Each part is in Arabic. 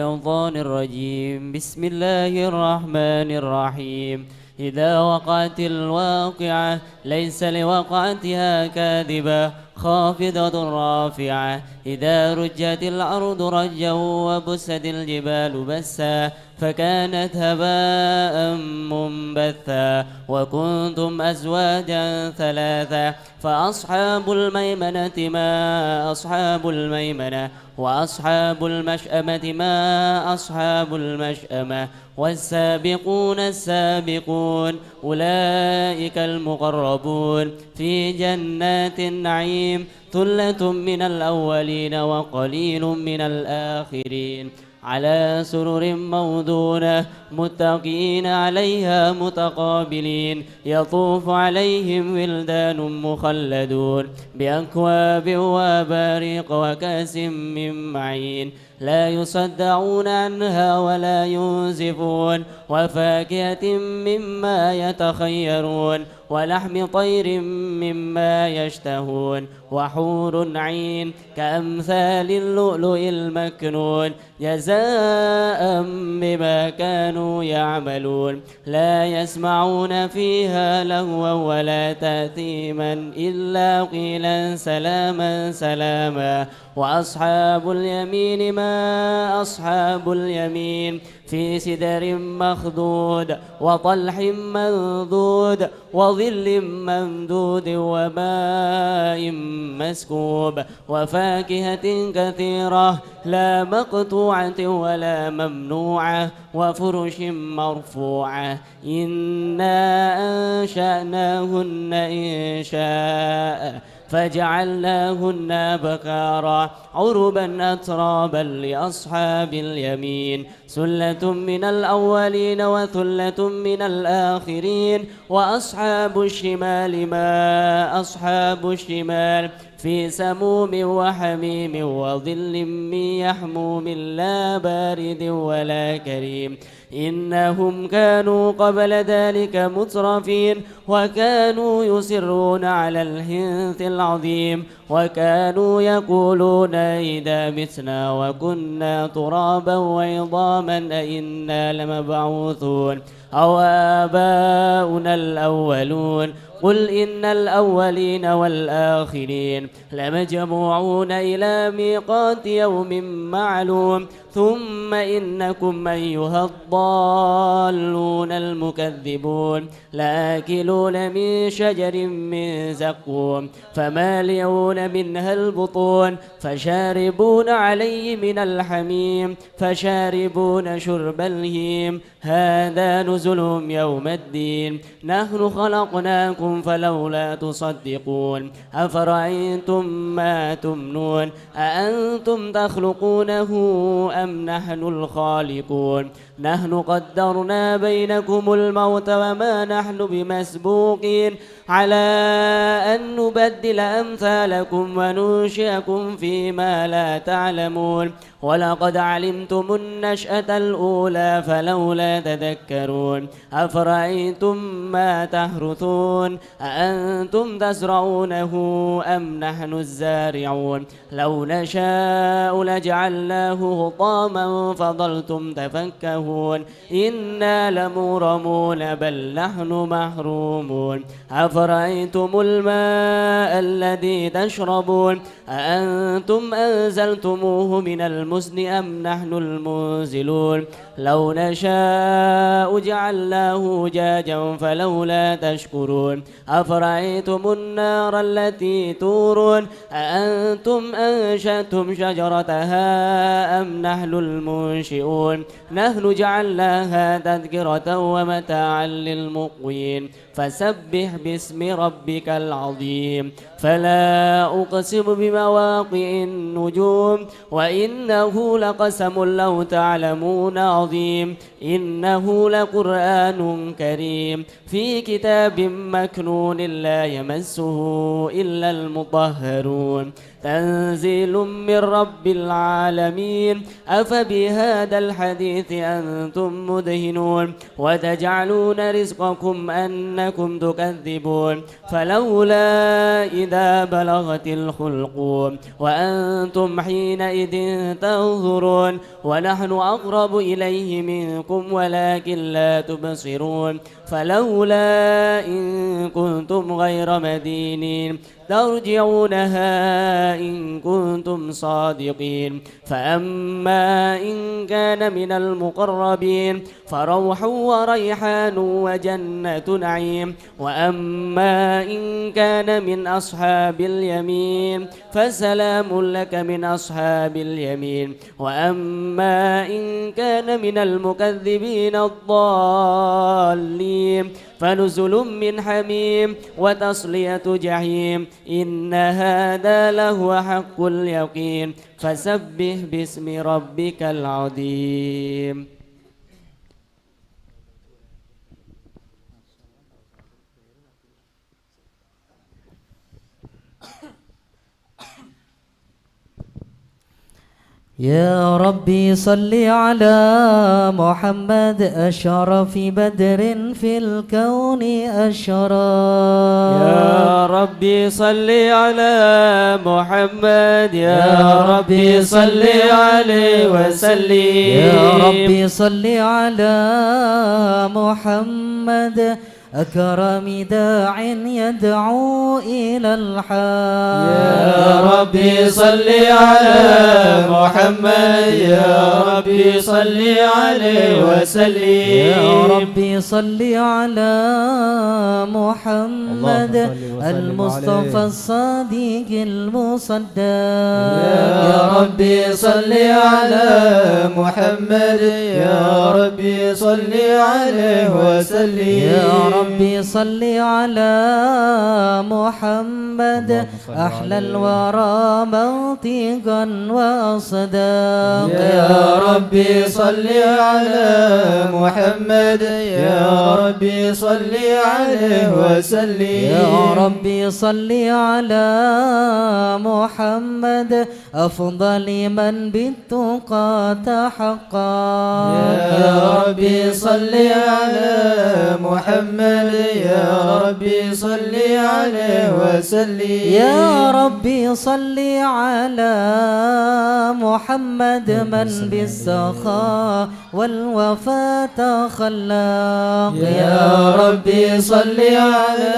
الشيطان الرجيم. بسم الله الرحمن الرحيم. إذا وقعت الواقعة ليس لوقعتها كاذبة خافضة رافعة. إذا رجت الأرض رجا وبست الجبال بسا فكانت هباء منبثا وكنتم أزواجا ثلاثا فأصحاب الميمنة ما أصحاب الميمنة وأصحاب المشأمة ما أصحاب المشأمة والسابقون السابقون أولئك المقربون في جنات النعيم ثلة من الأولين وقليل من الآخرين على سرر موضونة متقين عليها متقابلين يطوف عليهم ولدان مخلدون بأكواب وأباريق وكأس من معين لا يصدعون عنها ولا ينزفون وفاكهة مما يتخيرون ولحم طير مما يشتهون وحور عين كأمثال اللؤلؤ المكنون جزاء بما كانوا يعملون لا يسمعون فيها لغوا ولا تأثيما إلا قيلا سلاما سلاما. وأصحاب اليمين ما أصحاب اليمين في سدر مخضود وطلح منضود وظل ممدود وماء مسكوب وفاكهة كثيرة لا مقطوعة ولا ممنوعة وفرش مرفوعة إنا أنشأناهن إنشاء فجعلناهن بكارا عربا أترابا لأصحاب اليمين سلة من الأولين وثلة من الآخرين. وأصحاب الشمال ما أصحاب الشمال في سموم وحميم وظل من يحموم لا بارد ولا كريم إنهم كانوا قبل ذلك مترفين وكانوا يصرون على الحنث العظيم وكانوا يقولون إذا متنا وكنا ترابا وعظاما أئنا لمبعوثون أو آباؤنا الأولون قل إن الأولين والآخرين لمجموعون إلى ميقات يوم معلوم ثم إنكم أيها الضالون المكذبون لآكلون من شجر من زقوم فمالئون منها البطون فشاربون عليه من الحميم فشاربون شرب الهيم هذا نزلهم يوم الدين نحن خلقناكم فلولا تصدقون أفرأيتم ما تمنون أأنتم تخلقونه أم نحن الخالقون نحن قدرنا بينكم الموت وما نحن بمسبوقين على أن نبدل أمثالكم وننشئكم فيما لا تعلمون ولقد علمتم النشأة الأولى فلولا تذكرون أفرأيتم ما تحرثون أأنتم تزرعونه أم نحن الزارعون لو نشاء لجعلناه حطاما فظلتم تفكهون إنا لمغرمون بل نحن محرومون أفرأيتم الماء الذي تشربون أأنتم أنزلتموه من المزن أم نحن المنزلون لو نشاء جعلناه أجاجا فلولا تشكرون أفرأيتم النار التي تورون أأنتم أنشأتم شجرتها أم نحن المنشئون نحن جعلناها تذكرة ومتاعا للمقوين فسبح باسم ربك العظيم فلا أقسم بمواقع النجوم وإنه لقسم لو تعلمون عظيم إنه لقرآن كريم في كتاب مكنون لا يمسه إلا المطهرون تنزيل من رب العالمين. أفبهذا الحديث أنتم مدهنون وتجعلون رزقكم أنكم تكذبون. فلولا إذا بلغت الحلقوم وأنتم حينئذ تنظرون ونحن أقرب إليه منكم ولكن لا تبصرون. فلولا إن كنتم غير مدينين ترجعونها إن كنتم صادقين. فأما إن كان من المقربين فروح وريحان وجنة نعيم. وأما إن كان من أصحاب اليمين فسلام لك من أصحاب اليمين. وأما إن كان من المكذبين الضالين فنزل من حميم وتصلية جحيم. إن هذا لهو حق اليقين. فسبح باسم ربك العظيم. يا ربي صل على محمد أشرف بدر في الكون أشرف. يا ربي صل على محمد يا ربي صل عليه وسلم. يا ربي صل على محمد أكرم داع يدعو إلى الحق. يا ربي صل على محمد يا ربي صل عليه وسلم. يا ربي صل على محمد المصطفى الصادق المصدق. يا ربي صل على محمد يا ربي صل عليه وسلم. يا ربي صل على محمد أحلى الورى منطقا وأصداق. يا ربي صل على محمد يا ربي صل عليه وسلم. يا ربي صل على محمد أفضل من بالتقى تحقق. يا ربي صل على محمد يا ربي صل عليه وسلم. يا ربي صل على محمد من بالسخاء والوفاء تخلق. يا ربي صل على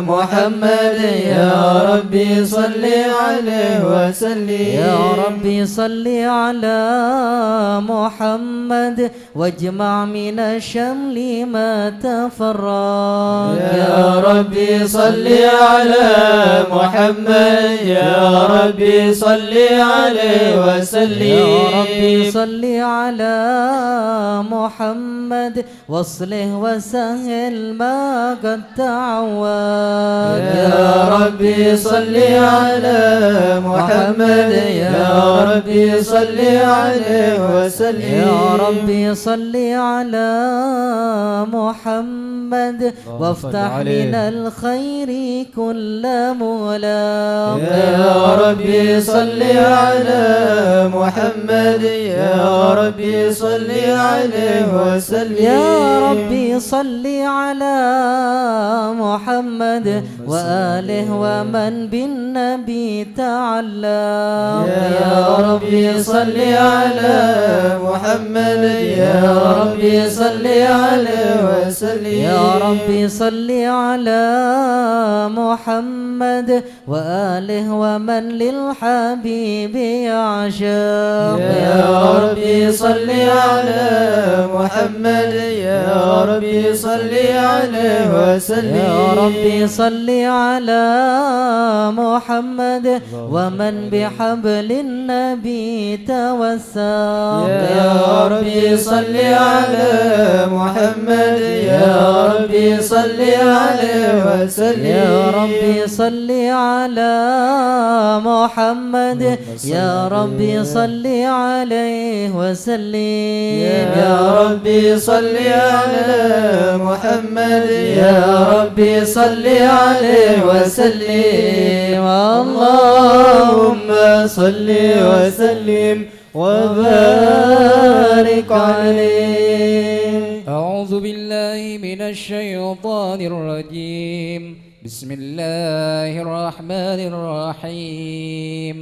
محمد يا ربي صل عليه وسلم. يا ربي صل على محمد واجمع من الشمل ما تفرق. يا ربي صل على محمد يا ربي صل عليه وسلم. يا ربي صل على محمد واصلح وسهل ما قد تعود. يا ربي صل على محمد يا ربي صل عليه وسلم. يا ربي صل على محمد وافتح من الخير كل مغلاق. يا ربي صل على محمد يا ربي صل عليه وسلم. يا ربي صل على محمد وآله ومن بالنبي تعلق. يا ربي صل على محمد يا ربي صل عليه وسلم. يا ربي صل على محمد وآله ومن للحبيب يعشق. يا ربي صل على محمد يا ربي صل عليه وسلم. يا ربي صل على محمد ومن بحبل النبي توسق. يا ربي صل على محمد يا ربي صل عليه وسلم يا ربي صل على محمد يا ربي صل عليه وسلم يا ربي صل على محمد يا ربي صل عليه وسلم اللهم صل وسلم وبارك عليه. أعوذ بالله من الشيطان الرجيم. بسم الله الرحمن الرحيم.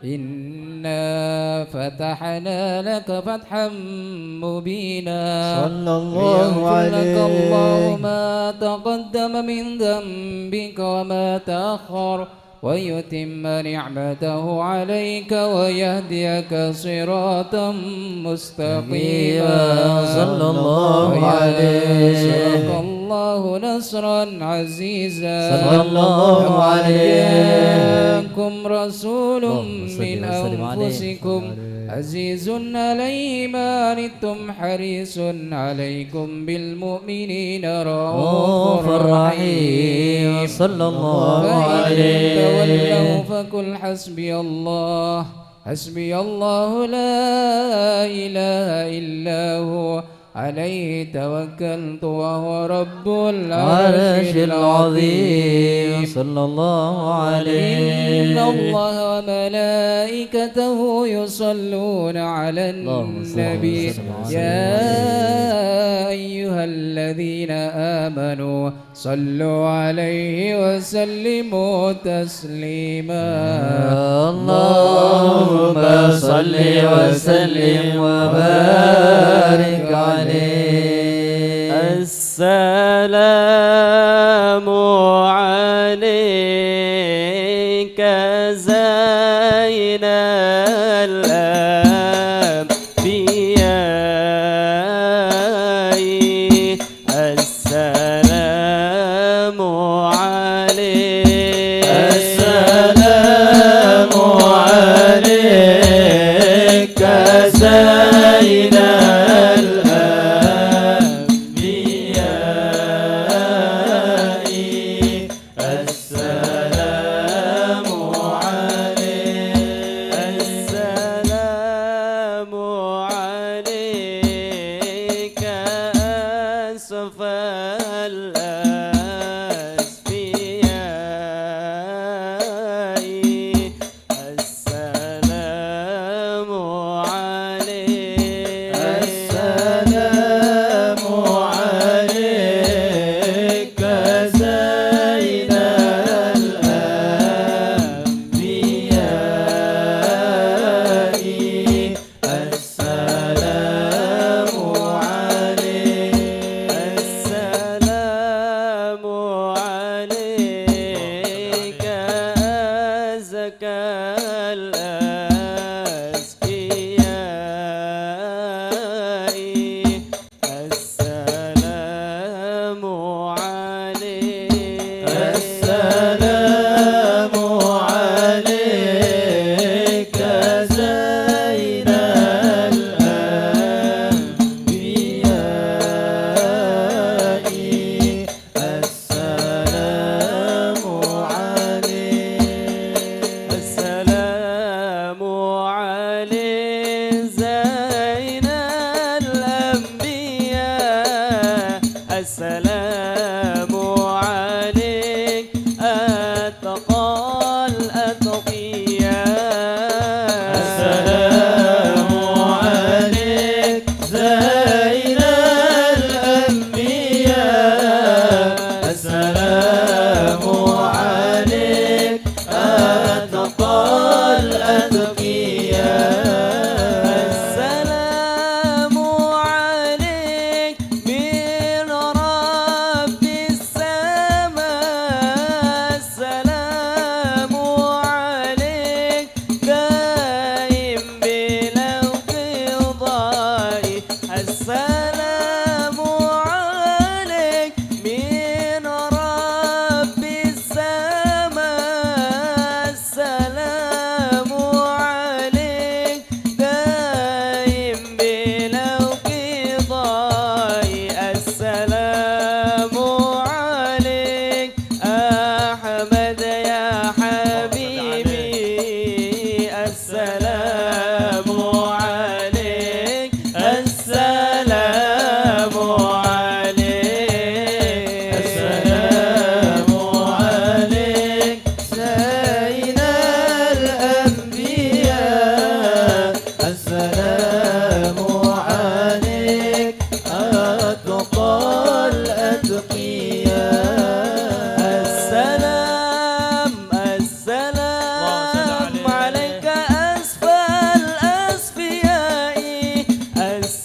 إنا فتحنا لك فتحا مبينا صلى الله عليه ليغفر لك الله ما تقدم من ذنبك وما تأخر ويتم نعمته عليك ويهديك صراطا مستقيما صلى الله عليه وينصرك الله نصرا عزيزا صلى الله عليه جاءكم رسول من أنفسكم عزيز عليه ما عنتم حريص عليكم بالمؤمنين رؤوف رحيم صلى الله فإن عليه تولوا فقل حسبي الله حسبي الله لا إله إلا هو عليه توكلت وهو رب العرش العظيم صلى الله عليه. إن الله وملائكته يصلون على النبي يا أيها الذين آمنوا صلوا عليه وسلموا تسليما. اللهم صل وسلم وبارك عليه. السلام عليك زين الأنبياء السلام عليك السلام عليك زين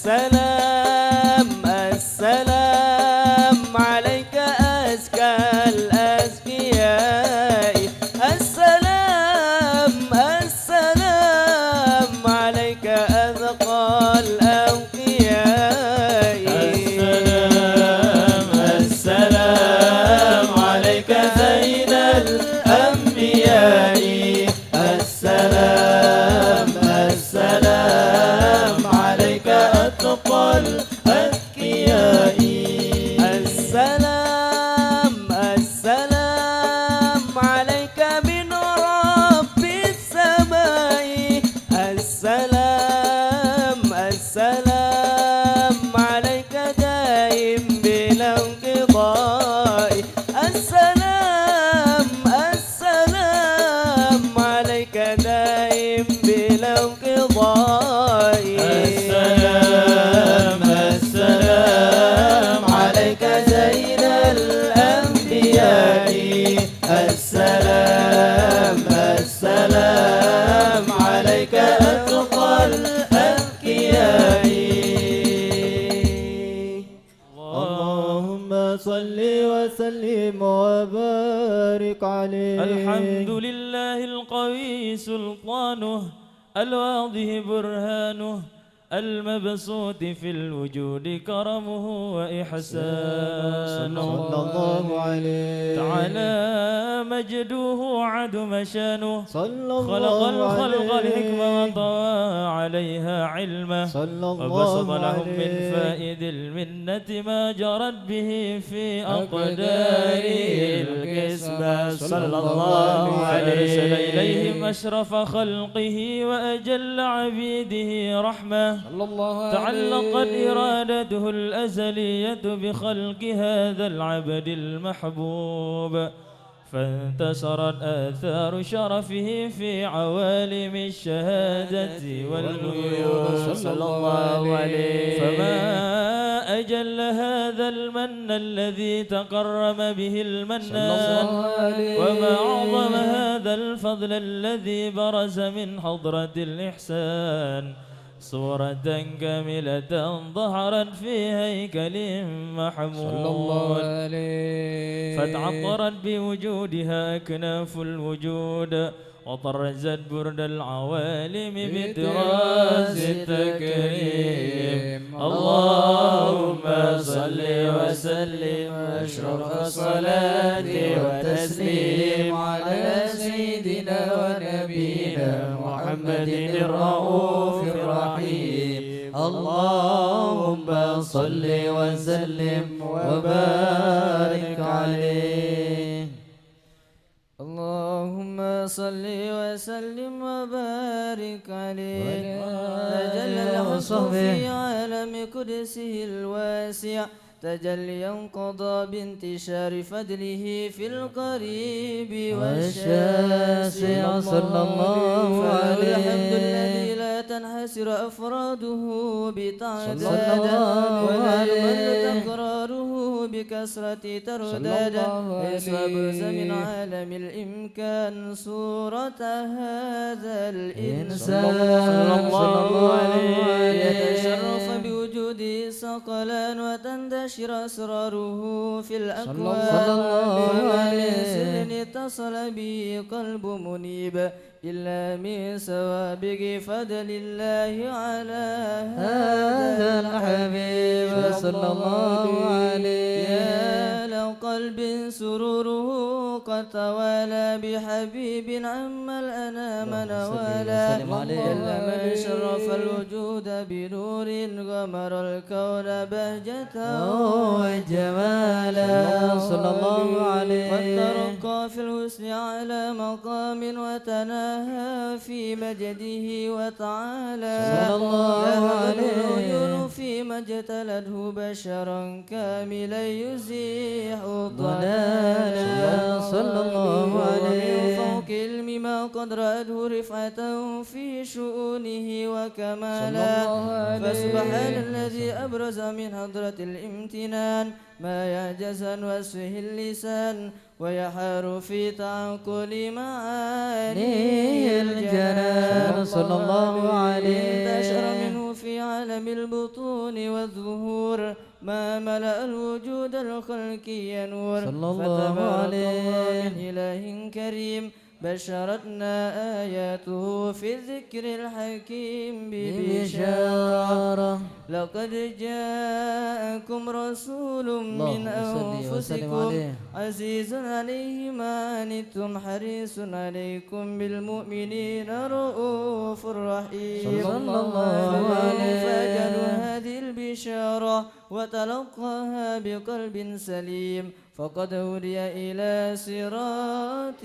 السلام السلام عليك أزكى الأزكياء السلام السلام عليك أذقى الأوقياء السلام السلام عليك زين الأنبياء السلام السلام عليك أتقى الأتقياء السلام السلام عليك من رب السماء السلام السلام عليك دائم بلا انقضاء السلام السلام عليك دائم بلا انقضاء السلام السلام عليك زين الأنبياء السلام السلام عليك أتقى الأتقياء اللهم صل وسلم وبارك عليه. الحمد لله القوي سلطانه الواضح برهانه المبسوط في الوجود كرمه وإحسانه صلى الله عليه تعالى مجده عدم شانه صلى خلق الله الخلق عليه الحكمة وطوى عليها علمه صلى وبسط الله لهم من عليه فائد المنة ما جرت به في أقداره القسمة صلى الله عليه أرسل إليهم أشرف خلقه وأجل عبيده رحمة صلى الله عليه تعلقت إرادته الأزلية بخلق هذا العبد المحبوب فانتشرت آثار شرفه في عوالم الشهادة والغيوب صلى الله عليه فما أجل هذا المن الذي تكرم به المنان وما أعظم هذا الفضل الذي برز من حضرة الإحسان صورة كاملة ظهرت في هيكل محمود صلى الله عليه فتعطرت بوجودها أكناف الوجود وطرزت برد العوالم بطراز التكريم اللهم صل وسلم أشرف الصلاة وتسليم على سيدنا ونبينا محمد الرؤوف الرحيم اللهم صل وسلم وبارك عليه اللهم صل وسلم وبارك عليه تجلى الحق في عالم قدسه الواسع تجليا قضى بانتشار فضله في القريب والشاسع صلى الله عليه الحمد الذي لا تنحسر أفراده بتعداد ولا يمل تكراره بكثرة ترداد يسوى برز من عالم الإمكان صورة هذا الإنسان صلى الله عليه يتشرف بوجوده ثقلان وتندشر أسراره في الأكوان وما من سر اتصل به قلب منيب إلا من سوابق فضل الله على هذا الحبيب صلى الله عليه يا لو قلب سروره قد توالى بحبيب عما الأنام نوالا إلا من شرف الوجود بنور غمر الكون بهجته وجمالا صلى الله عليه قد ترقى في الحسن على مقام وتناهى في مجده وتعالى صلى الله عليه فيما اجتلته بشرا كاملا يزيح الضلالا صلى الله عليه من فوق علم ما قد رأته رفعة في شؤونه وكمالا فسبحان الذي أبرز من حضرة الامتنان ما يعجز عن وصفه اللسان ويحار في تعقل معاني الجنان صلى الله عليه انتشر منه في عالم البطون والظهور ما ملأ الوجود الخلقي نور صلى الله فتبارك عليه. الله من إله كريم بشرتنا آياته في الذكر الحكيم ببشارة لقد جاءكم رسول من أنفسكم عزيز عليه ما عنتم حريص عليكم بالمؤمنين رؤوف رحيم صلى الله عليه. فاجلوا هذه البشارة وتلقاها بقلب سليم فقد هدي إلى صراط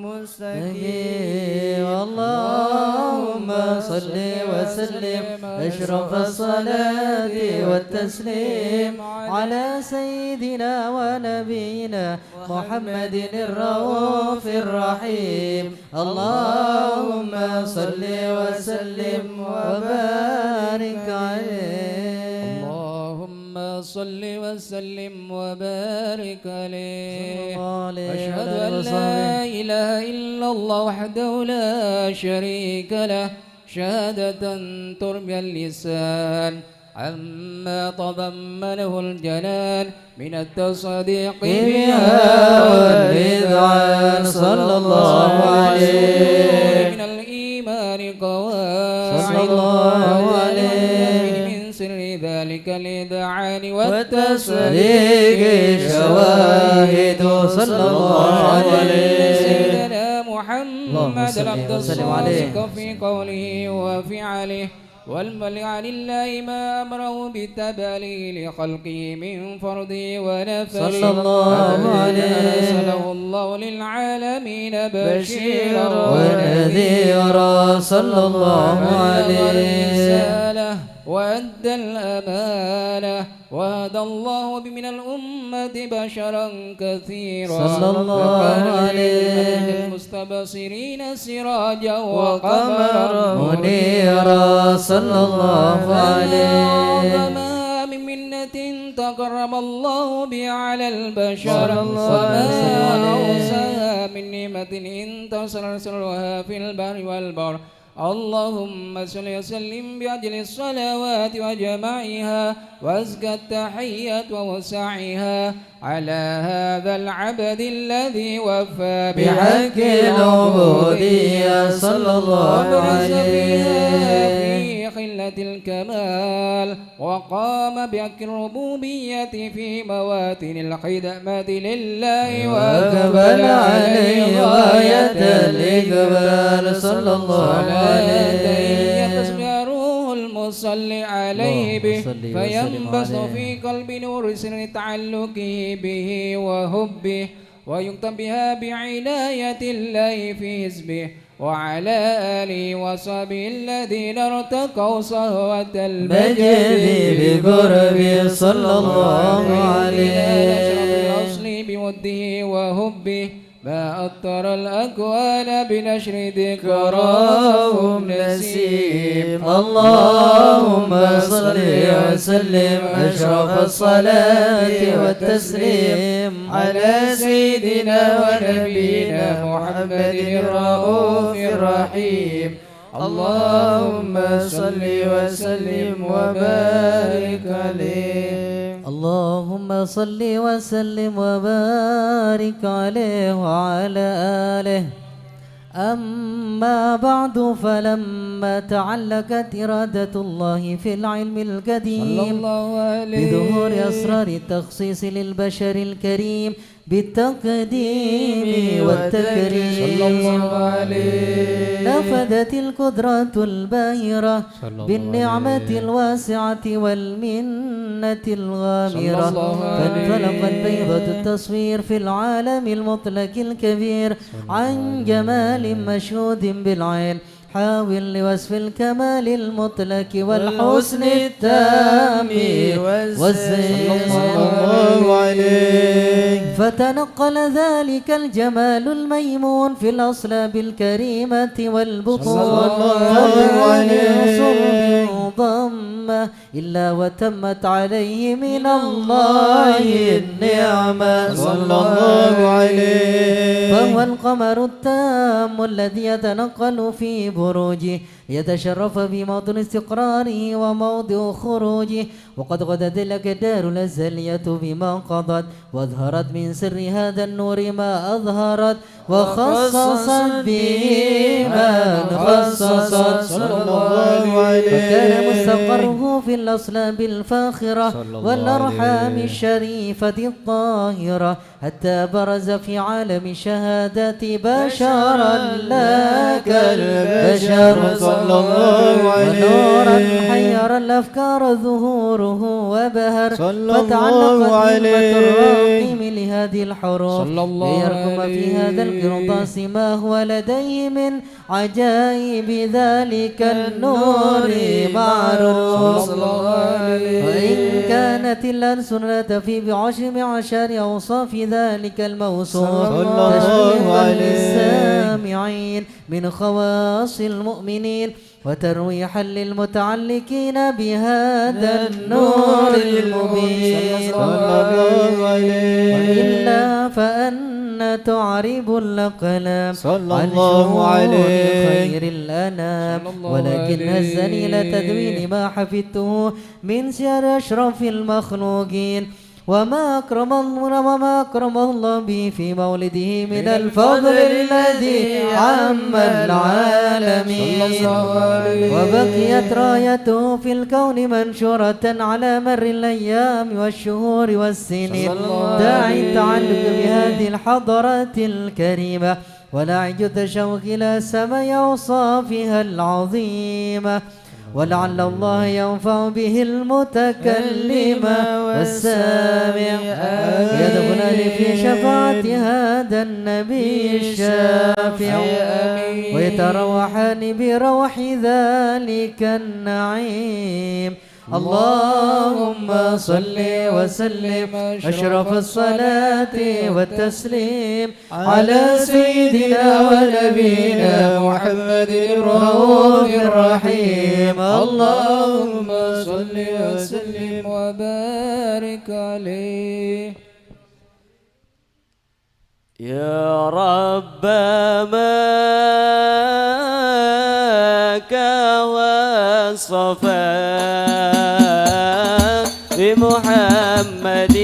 مستقيم. اللهم صل وسلم أشرف الصلاة والتسليم على سيدنا ونبينا محمد الرؤوف الرحيم. اللهم صل وسلم وبارك عليه. اللهم صل وسلم وبارك عليه. أشهد أن وسلم. لا إله إلا الله وحده لا شريك له شهادة تربي اللسان عما تضمنه الجلال من التصديق بها والرضوان صلى الله عليه. من الإيمان صلى قواعد الله عليه. من سر ذلك الإذعان والتصديق شواهد صلى الله عليه. سيدنا محمد صل العبد وسلم عليه. الصادق في قوله وفعله والملك عن الله ما أمره بالتبالي لخلقه من فرده ونفره صلى الله عليه. أرسله الله للعالمين بشيرا ونذيرا صلى الله عليه. وأدى الأمانة وهدى الله من الأمة بشرا كثيرا صلى الله عليه. المستبصرين سراجا وقمرا منيرا صلى الله عليه. وما من منة تكرم الله بها على البشر صلى الله وما عليه. أوساها من نعمة إن تسرسلها في البر والبر. اللهم صل وسلم بأجل الصلوات وجماعها وأزكى التحيات ووسعها على هذا العبد الذي وفى بحق العبودية صلى الله عليه. في خلة الكمال وقام بحق الربوبية في مواتن الخدمة لله وقبل عليه غاية الإقبال صلى الله عليه. يتصبره المصلي عليه به اللهم صل وسلم فينبسط عليه. في قلب نور سر تعلقه به وحبه ويكتب بها بعناية الله في حزبه وعلى آله وصحبه الذين ارتقوا صهوة المجد بقربه صلى الله عليه. الأصل بوده وحبه ما أطر الأكوان بنشر ذكراهم نسيم. اللهم صل وسلم أشرف الصلاة والتسليم على سيدنا ونبينا محمد الرؤوف الرحيم. اللهم صل وسلم وبارك عليه. اللهم صل وسلم وبارك عليه وعلى آله. أما بعد فلما تعلقت إرادة الله في العلم القديم بظهور أسرار التخصيص للبشر الكريم بالتقديم والتكريم نفذت القدرة الباهرة بالنعمة الواسعة والمنة الغامرة فانفلقت بيضة التصوير في العالم المطلق الكبير عن جمال مشهود بالعين حاول لوصف الكمال المطلق والحسن التام والزين فتنقل ذلك الجمال الميمون في الأصلاب الكريمة والبطون ضمة إلا وتمت عليه من الله النعمة صلى الله عليه. فهو القمر التام الذي يتنقل في بروجه يتشرف بموطن استقراره وموضع خروجه. وقد غدت لك الدار الأزلية بما قضت واظهرت من سر هذا النور ما أظهرت وخصصت به من خصصت صلى الله عليه. فكان مستقره في الأصلاب الفاخرة والأرحام الشريفة الطاهرة حتى برز في عالم الشهادة بشرا لك البشر صلى الله عليه. ونورا حير الأفكار ظهوره وبهر فتعلق عليه الراقم لهذه الحروف ليرقم في هذا القرطاس ما هو لديه من عجائب ذلك النور معروف. وإن كانت الألسنة في بعشر معشر أوصاف ذلك الموصوف تشويقا للسامعين من خواص المؤمنين وترويحا للمتعلقين بهذا النور المبين. وإلا فأن تعرب الأقلام عن شهود خير الأنام ولكن هزني لتدوين ما حفظته من سير أشرف المخلوقين وما أكرم الله به في مولده من الفضل الذي عم العالمين. وبقيت رايته في الكون منشورة على مر الأيام والشهور والسنين داعي التعلق بهذه الحضارات الكريمة ولاعج التشوق إلى سماء أوصافها العظيمة. ولعل الله ينفع به المتكلم والسامع يدخل في شفاعة هذا النبي الشافع ويتروحان بروح ذلك النعيم. اللهم صل وسلم أشرف الصلاة والتسليم على سيدنا ونبينا محمد الرؤوف الرحيم. اللهم صل وسلم وبارك عليه. يا رب ماك وصفاك بمحمد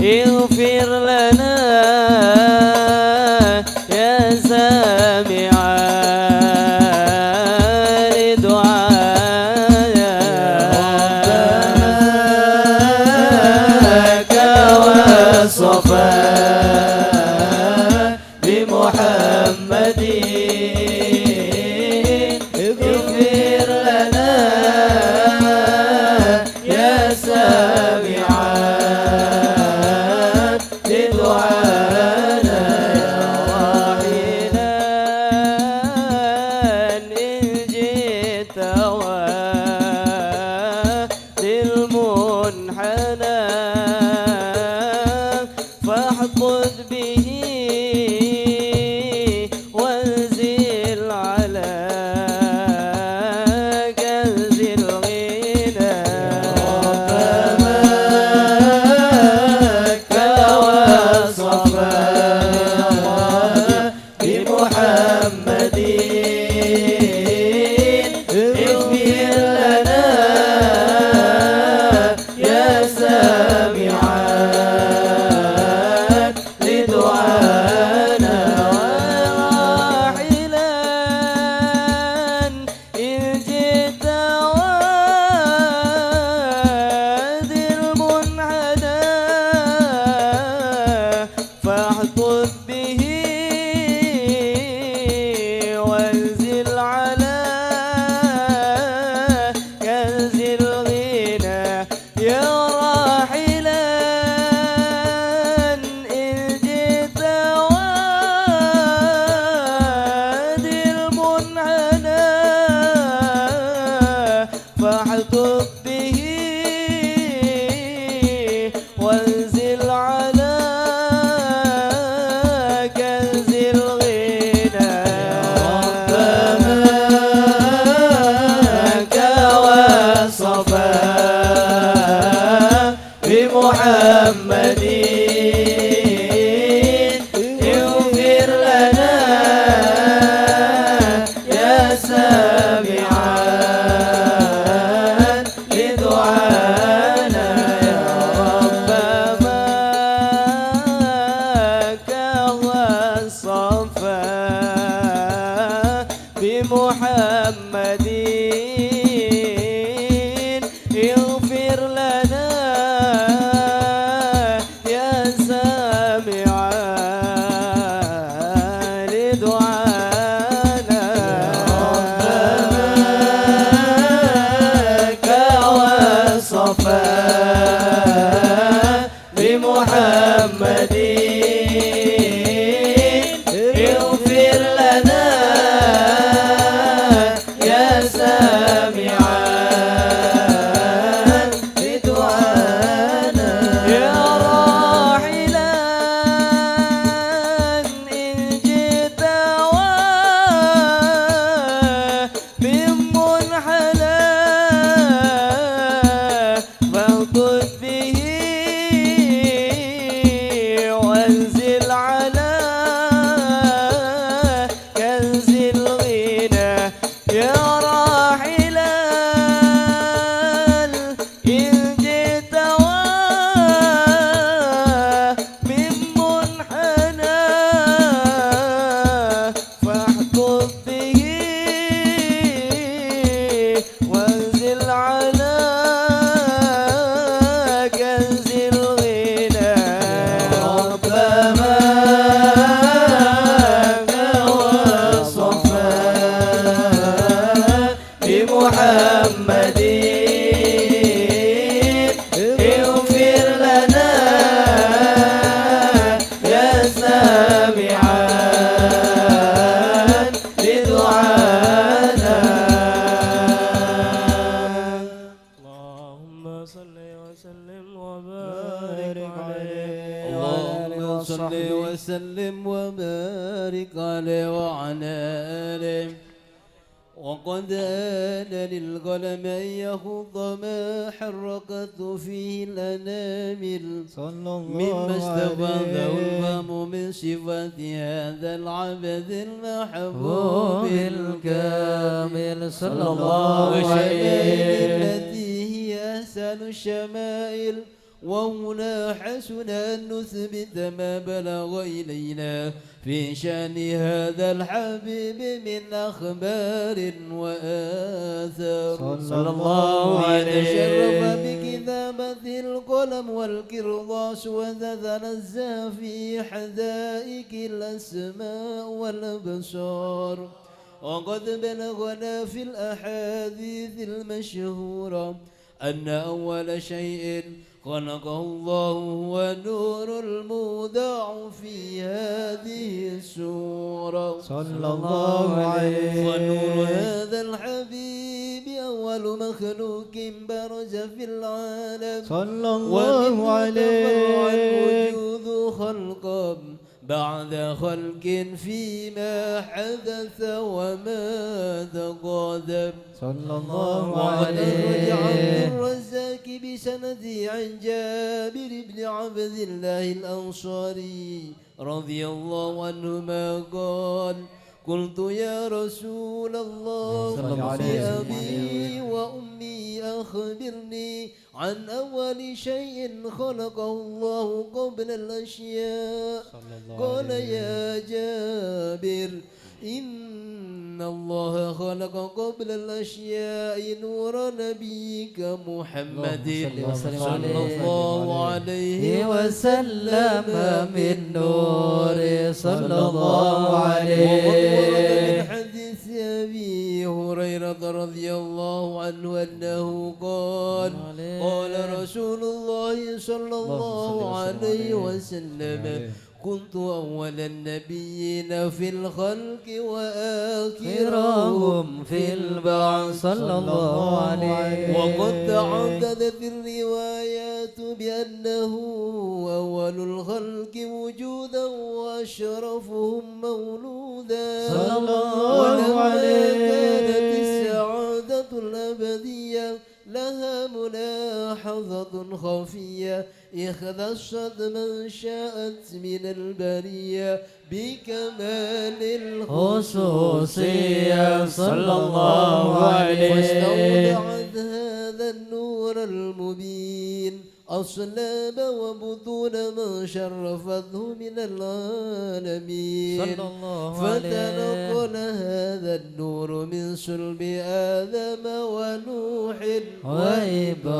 اغفر لنا يا سامع لدعائك وصفاك بمحمد اغفر لنا يا سامعات لدعانا يا راحلا إن جئت للمنحنى فاحفظ به وانزل على كنز الغنى. ربما وصفا بمحمد اغفر لنا يا سامعات لدعانا راحلا إن جئت وادي المنحنى فاحطب به وانزل على كنز الغنى. يا راحلا إن جئت وادي المنحنى فاحطب به وانزل والصفا بمحمد اغفر لنا يا سامعا لدعانا يا رب ماك والصفا بمحمد اغفر لنا يا سامعا لدعانا ربك والصفا بمحمد اغفر لنا يا سامعا لدعانا يا راحلا إن جئت من منحنى فاخطب به وانزل على كنز الغنى يا راحلا إن جئت من منحنى فاحطب به وانزل على كنز الغنى ربما والصفا بمحمد اغفر لنا يا سامعا لدعانا اللهم صل وسلم وبارك عليه اللهم صل وسلم وبارك عليه وعلى آله. وقد آن للقلم أن يخض ما حركته فيه الأنامل مما استفاده الفهم من صفات هذا العبد المحبوب الكامل صلى الله وشمائل عليه التي هي أحسن الشمائل. وهنا حسن أن نثبت ما بلغ إلينا في شأن هذا الحبيب من أخبار وآثار صلى الله عليه. تشرف بكتابة القلم والكرطاس وتتنزه في حدائق الأسماء والأبصار. وقد بلغنا في الأحاديث المشهورة أن أول شيء خلقه الله هو النور المودع في هذه السورة صلى الله عليه. ونور هذا الحبيب أول مخلوق برز في العالم صلى الله عليه. الوجود خلقا بعد خلق فيما حدث وما تقدم صلى الله وعن عليه. عبد الرزاق بسندي عن جابر بن عبد الله الأنصاري رضي الله عنهما قال قلت يا رسول الله صلى الله عليه بأبي وأمي أخبرني عن أول شيء خلقه الله قبل الأشياء. قال يا جابر إن الله خلق قبل الأشياء نور نبيك محمد صلى الله عليه وسلم من نور صلى الله عليه. من حديث أبي هريرة رضي الله عنه أنه قال قال رسول الله صلى الله عليه وسلم كنت أول النبيين في الخلق وآخرهم في البعث صلى الله عليه. وقد تعددت الروايات بأنه أول الخلق وجودا وأشرفهم مولودا صلى الله عليه. كانت السعادة الأبدية لها ملاحظة خفية اختصت من شاءت من البرية بكمال خصوصية صلى الله عليه. فاستودعت هذا النور المبين أصلاب وبطون من شرفته من العالمين صلى الله عليه. فتنقل هذا النور من صلب آدم ونوح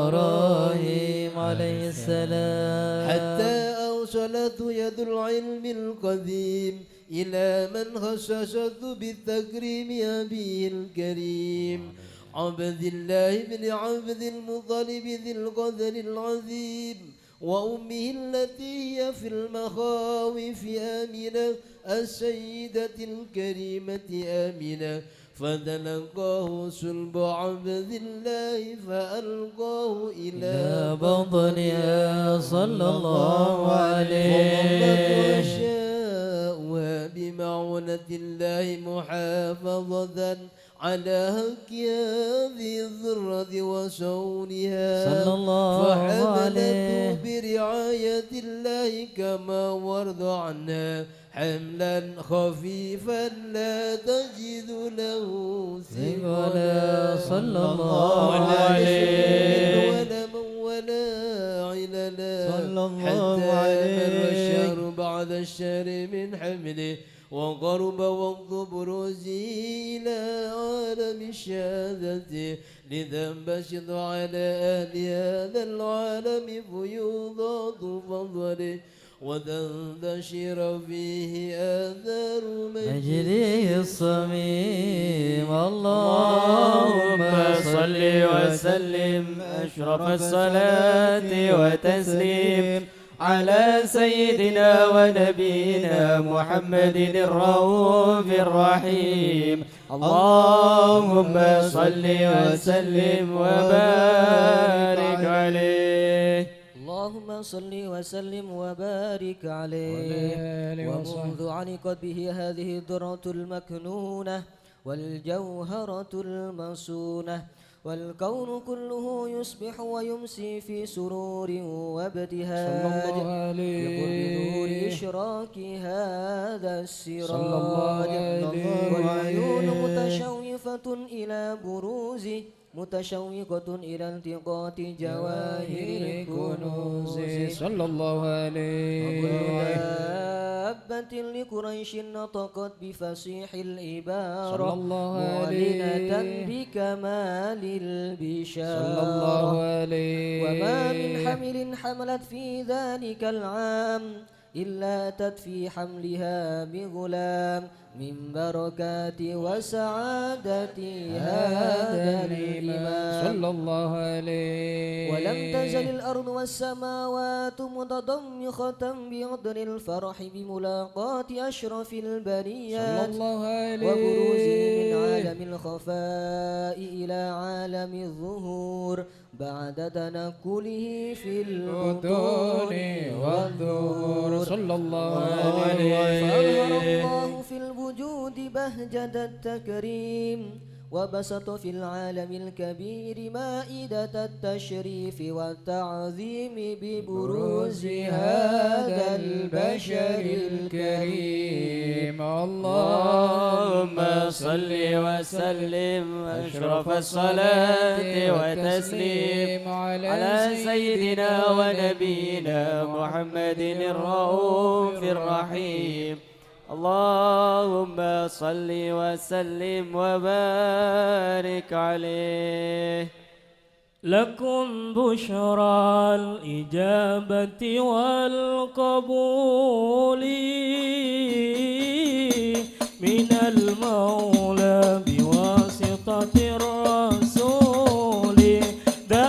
وإبراهيم عليه السلام حتى أوصلته يد العلم القديم إلى من خصصته بالتكريم أبيه الكريم عبد الله بن عبد المطلب ذي القدر العظيم وأمه التي هي في المخاوف آمنة السيدة الكريمة آمنة فتلقاه صلب عبد الله فألقاه إلى بطنها صلى الله عليه. وشاء بمعونة الله محافظة على هك هذه الذرة وصونها صلى الله عليه. فحملته برعاية الله كما ورد عنها حملا خفيفا لا تجد له ثقلا صلى الله عليه ولا من ولا عللا صلى الله حتى مر عليه. الشهر بعد الشهر من حمله وقرب وقت بروزه إلى عالم الشهادة لتنبسط على أهل هذا العالم فيوضات فضله وتنتشر فيه آثار مجده الصميم. اللهم صل وسلم أشرف الصلاة وتسليم على سيدنا ونبينا محمد الرؤوف الرحيم. اللهم صل وسلم وبارك عليه. اللهم صل وسلم وبارك عليه. ومنذ علقت به هذه الدرة المكنونة والجوهرة المصونة والكون كله يصبح ويمسي في سرور وابتهاج بقرب ظهور إشراك هذا السراج والعيون متشوفة إلى بروزه متشوقة إلى التقاط جواهر الكنوز صلى الله عليه. وكل دابة لقريش نطقت بفصيح العبارة صلى الله عليه. معلنة بكمال صلى البشارة الله عليه. وما من حمل حملت في ذلك العام إلا أتت في حملها بغلام من بركات وسعادة هذا الإمام صلى الله عليه. ولم تزل الأرض والسماوات متضمخة بقدر الفرح بملاقاة أشرف صلى البريات الله عليه. وبروزه من عالم الخفاء إلى عالم الظهور بعد تنكله في البطون والظهور صلى الله عليه. عليه. فأظهر الله في الوجود بهجة التكريم وبسط في العالم الكبير مائدة التشريف والتعظيم ببروز هذا البشر الكريم. اللهم صل وسلم أشرف الصلاة وتسليم على سيدنا ونبينا محمد الرؤوف الرحيم. اللهم صل وسلم وبارك عليه. لكم بشرى الإجابة والقبول من المولى بواسطة الرسول ذا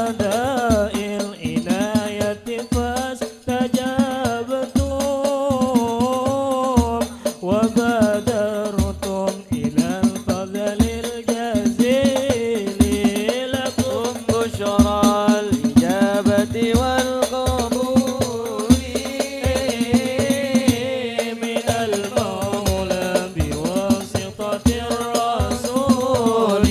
أداء العناية فاستجابتم وبادرتم إلى الفضل الجزيل. لكم بشرى الإجابة والقبول من المولى بواسطة الرسول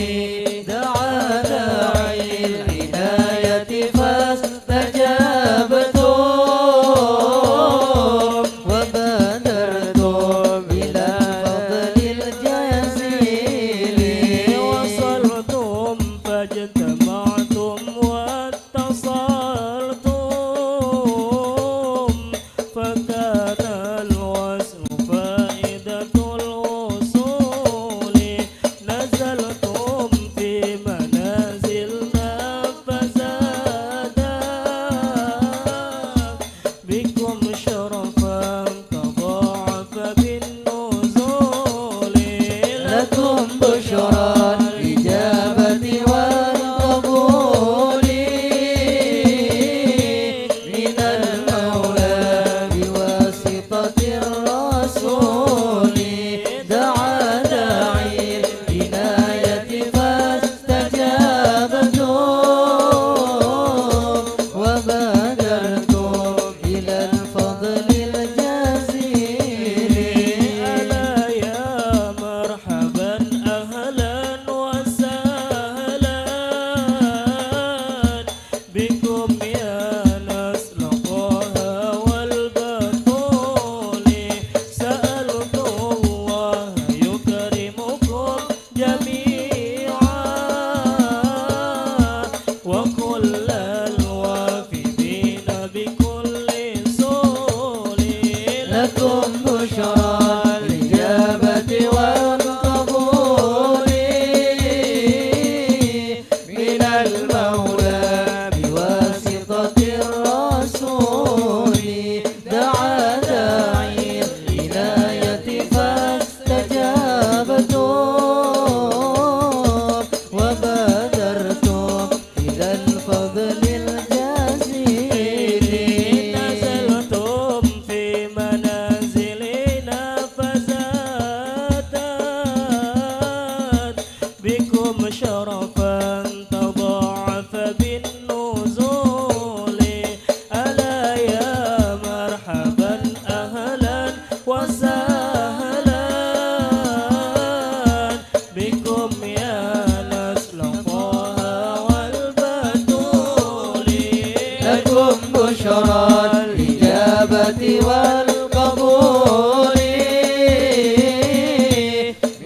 لكم بشرى الإجابة والقبول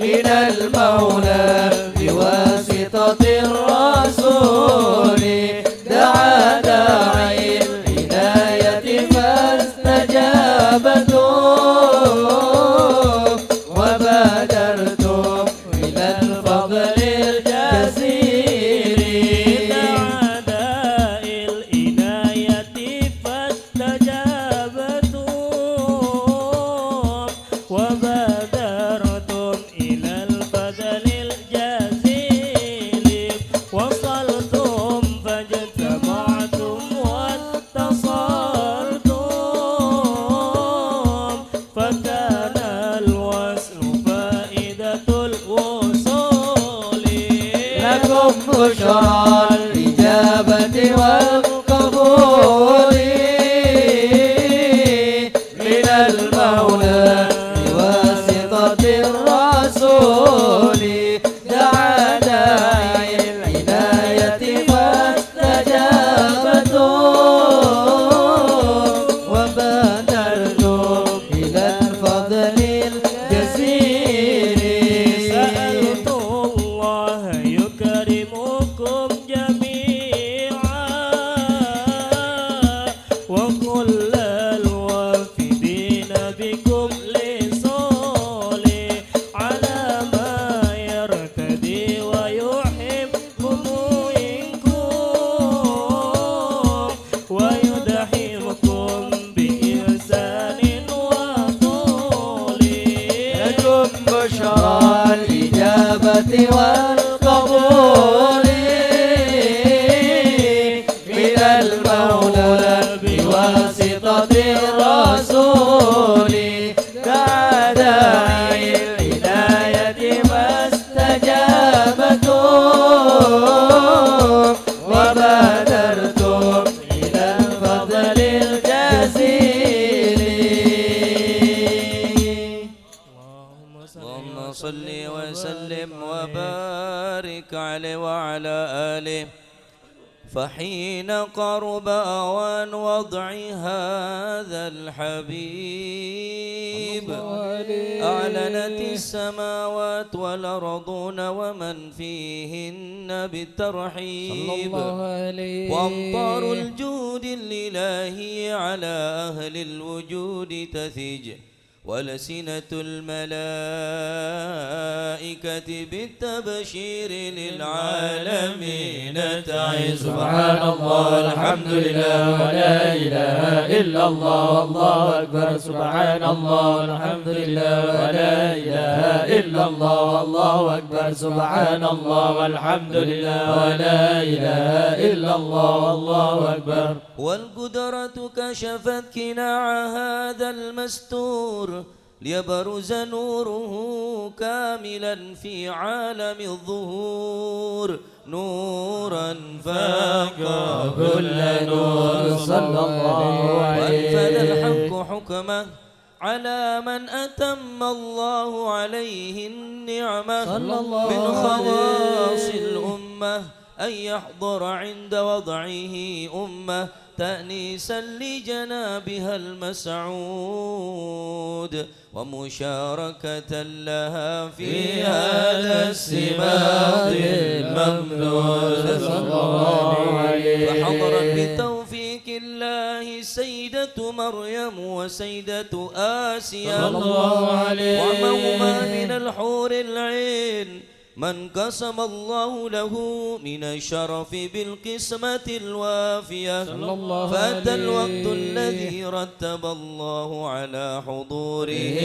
من المولى بواسطة الرسول دعا داعي العناية فاستجابتم وبادرتم إلى الفضل الجزيل دعا داعي العناية فاستجابتم وبادرتم إلى الفضل الجزيل وصلتم فاجتمعتم واتصلتم فكان الوصل فائدة الوصول لكم بشرى الإجابة والقبول من المولى بواسطة الرسول دعا داعي العناية فاستجابتم وبادرتم إلى الفضل الجزيل سألت الله يكرمكم جميعا وكل الوافدين بكم لصالح على ما يرتدي ويحبكم منكم ويدحمكم بإحسان وطول لكم بشرى الإجابة والقبول من المولى بواسطة الرسول دعا داعي العناية فاستجابتم وبادرتم إلى الفضل الجزيل اللهم صل وسلم وبارك عليه وعلى آله فحين قرب أوان وضع هذا الحبيب أعلنت السماوات والأرضون ومن فيهن بالترحيب وأمطار الجود الإلهي على أهل الوجود تثيج ولسنة الملائكة بالتبشير للعالمين تعز سبحان الله والحمد لله ولا إله إلا الله والله أكبر سبحان الله والحمد لله ولا إله إلا الله والله أكبر سبحان الله والحمد لله ولا إله إلا الله والله أكبر والقدرة كشفت كناع هذا المستور ليبرز نوره كاملا في عالم الظهور نورا فاق كل نور صلى الله عليه وانفذ الحق حكمه على من أتم الله عليه النعمة من خواص الأمة أن يحضر عند وضعه أمة تأنيسا لجنابها المسعود ومشاركة لها في هذا السباق الممدود صلى الله عليه فحضرت بتوفيق الله سيدة مريم وسيدة آسيا صلى الله عليه ومهما من الحور العين من قسم الله له من الشرف بالقسمة الوافية فأتى الوقت الذي رتب الله على حضوره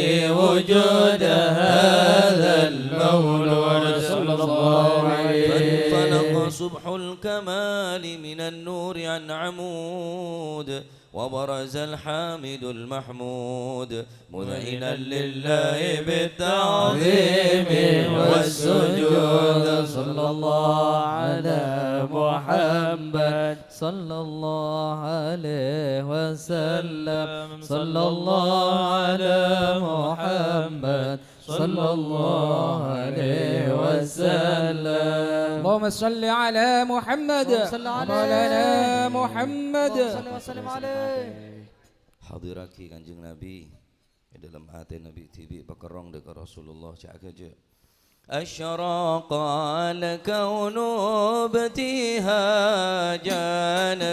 وجود هذا المولود صلى الله عليه فانفلق صبح الكمال من النور عن عمود وبرز الحامد المحمود مذعنا لله بالتعظيم والسجود صلى الله على محمد صلى الله عليه وسلم صلى الله على محمد صلى الله عليه وسلم اللهم صل على محمد مولانا محمد وسلم عليه. Hadiraki Kanjeng Nabi dalam hati Nabi TV bakarong dekat Rasulullah cak aja. Asyraqa al-kaunu ibtihajan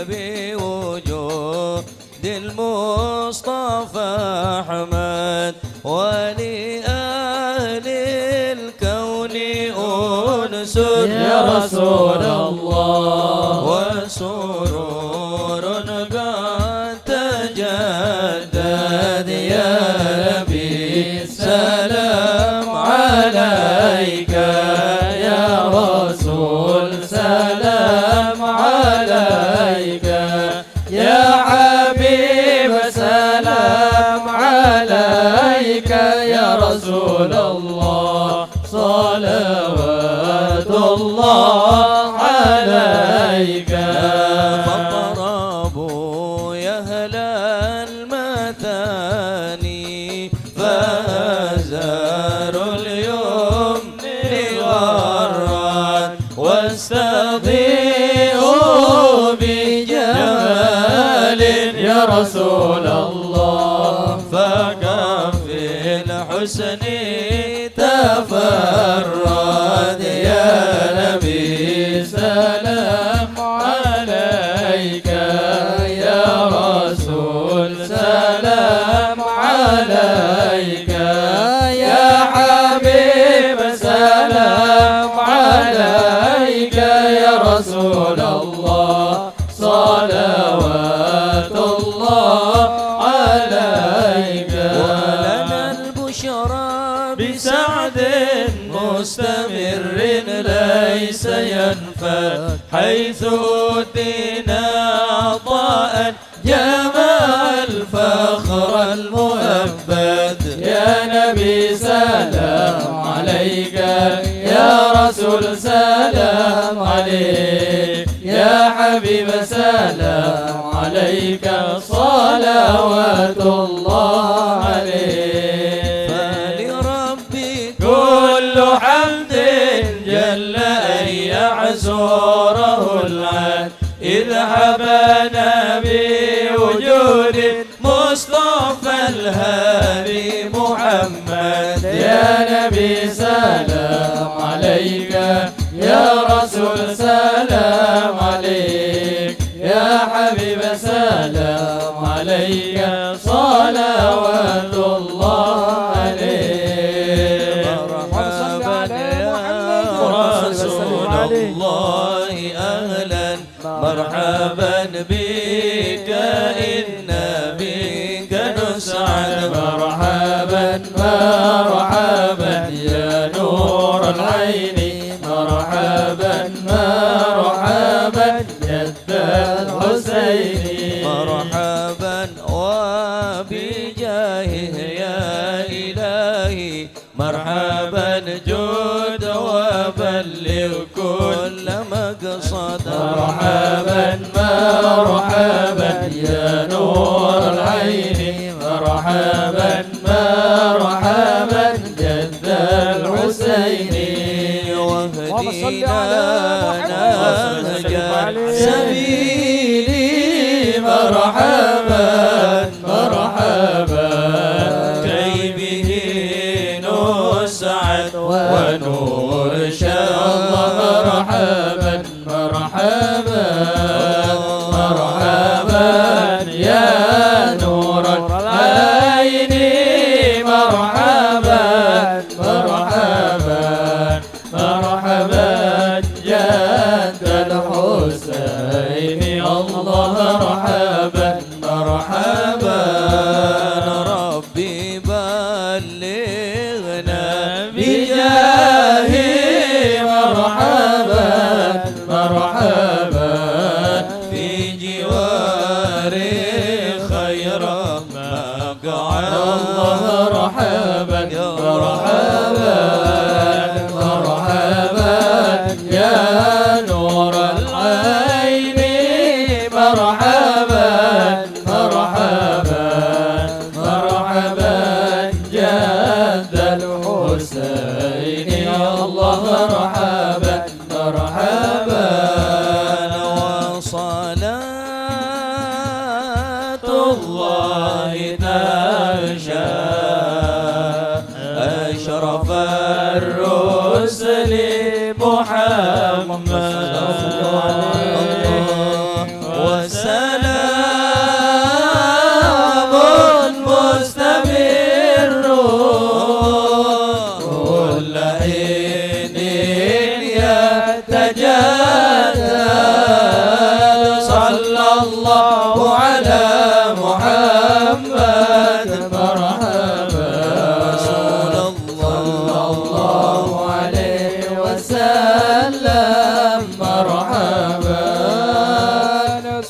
bi wujudil Mustafa Ahmad wa li ahlil kauni unsur ya Rasulullah wa sururun qad tajaddad ya Nabi salam alaika ya Rasul salam alaika ya Habib salam alaika ya Rasulullah salawatullah alaika. فاضربوا يا أهل المثاني فازاروا اليمن غرات واستضيئوا بجمال يا رسول الله فكم في الحسن تفرد يا نبي سلام عليك يا رسول سلام عليك يا حبيب سلام عليك يا رسول الله صلوات الله عليك. ولنا البشرى بسعد مستمر ليس ينفد حيث أوتينا عطاء جمال الفخر المؤبد يا نبي سلام عليك يا رسول سلام عليك يا حبيب سلام عليك صلوات الله عليك. فلربي كل حمد جل أن يعزوره العاد إذ حبانا بوجود مصطفى الهادي محمد يا نبي سلام عليك يا رسول سلام عليك يا حبيب سلام عليك صلوات الله عليك. مرحبا يا رسول الله أهلا مرحبا بك إن بك نسعد مرحبا مرحبا يا نور العين مرحبا مرحبا جد الحسين مرحبا وبجاهه يا إلهي مرحبا جود وبلغ كل مقصد مرحبا مرحبا يا نور العين مرحبا مرحبا جد الحسين واهدنا نهج سبيلي مرحبا مرحبا كي به نسعد ونور شاء الله مرحبا مرحبا مرحبا يا نور العين مرحبا مرحبا مرحبا جد الحسين الله مرحبا مرحبا ربي بلغنا بجاه مرحبا مرحبا في جوار خير مقعد الله مرحبا مرحبا مرحبا يا نور العين مرحبا مرحبا مرحبا جد الحسين الله مرحبا مرحبا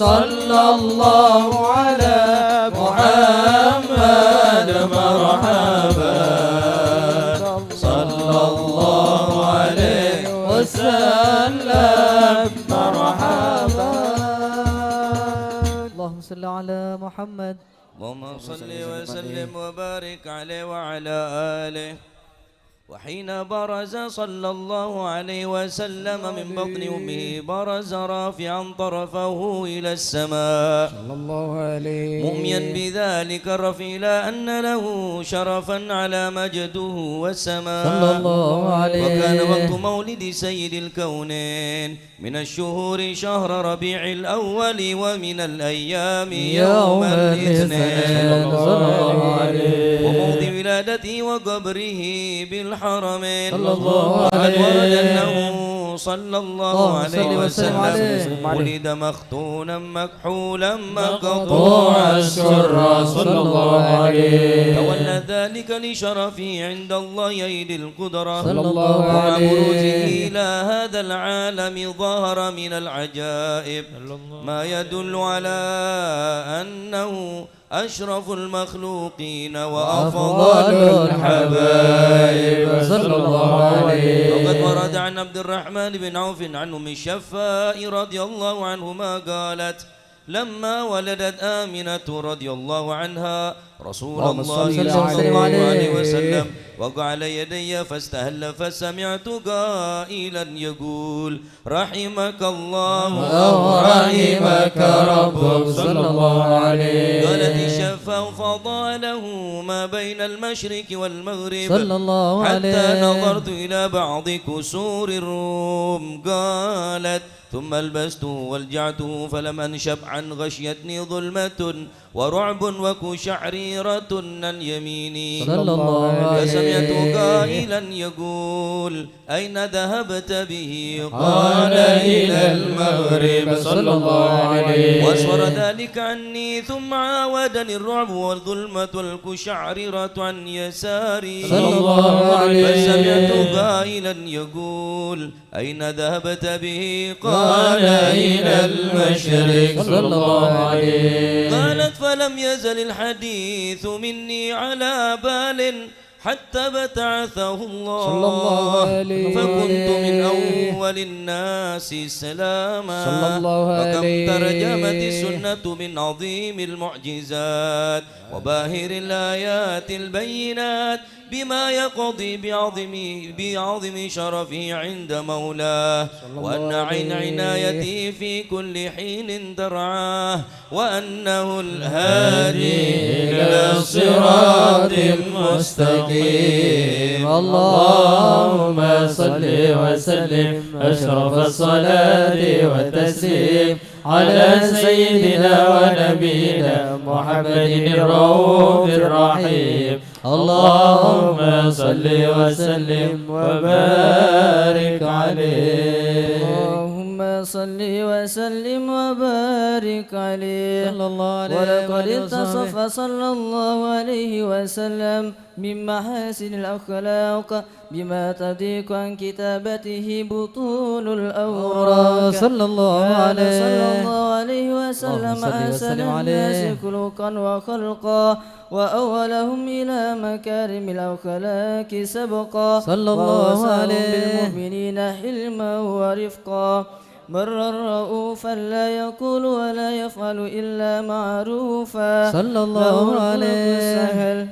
صلى الله على محمد مرحبا صلى الله عليه وسلم مرحبا اللهم صل على محمد اللهم صل وسلم وبارك عليه وعلى آله. وحين برز صلى الله عليه وسلم من بطن أمه برز رافعا طرفه إلى السماء صلى الله عليه مؤميا بذلك الرفع إلى أن له شرفا على مجده والسماء صلى الله عليه. وكان وقت مولد سيد الكونين من الشهور شهر ربيع الأول ومن الأيام يوم الاثنين صلى الله عليه. وموضع ولادته وقبره بالحرمين صلى الله وقد عليه. ورد أنه صلى الله عليه صل وسلم عليه. وسلم ولد مختونا مكحولا مقطوع مقطوع السرة صلى الله عليه. تولى ذلك لشرفه عند الله أيدي القدرة صلى الله ومع عليه. بروزه إلى هذا العالم ظهر من العجائب ما يدل على أنه أشرف المخلوقين وأفضل الحبائب صلى الله عليه. وقد ورد عن عبد الرحمن بن عوف عن أم الشفاء رضي الله عنهما قالت لما ولدت آمنة رضي الله عنها رسول الله صلى الله عليه وسلم وقع على يدي فاستهل فسمعت قائلا يقول رحمك الله ورحمك ربك صلى الله عليه. قالت الشفاء فضاله ما بين المشرق والمغرب صلى الله عليه. حتى نظرت إلى بعض كسور الروم قالت ثم البسته والجعته فلم أنشب عن غشيتني ظلمة ورعب وكشعريرة عن يميني صلى الله عليه. فسمعت قائلا يقول أين ذهبت به قال إلى المغرب صلى الله عليه. وأسفر ذلك عني ثم عاودني الرعب والظلمة والكشعريرة عن يساري صلى الله عليه. فسمعت قائلا يقول أين ذهبت به قال إلى المشرق صلى الله عليه. قالت فلم يزل الحديث مني على بال حتى بتعثه الله صلى الله عليه. فكنت من أول الناس سلاما صلى الله وكم عليه. ترجمت السنة من عظيم المعجزات وباهر الآيات البينات بما يقضي بعظم شرفه عند مولاه وأن عين عنايته في كل حين ترعاه وأنه الهادي إلى الصراط المستقيم. اللهم صل وسلم أشرف الصلاة والتسليم على سيدنا ونبينا محمد الرؤوف الرحيم. اللهم صل وسلم وبارك عليه. اللهم صل وسلم وبارك عليه صلى الله عليه ولقد وآله اتصف وصحبه. صلى الله عليه وسلم من محاسن الأخلاق بما تضيق عن كتابته بطون الأوراق صلى الله عليه. صلى الله عليه وسلم اللهم صل أحسن وسلم الناس عليه. خلقا وخلقا وأولهم إلى مكارم الأخلاق سبقا صلى الله ووسعهم عليه. بالمؤمنين حلما ورفقا برا رؤوفا لا يقول ولا يفعل إلا معروفا صلى الله له الخلق عليه. السهل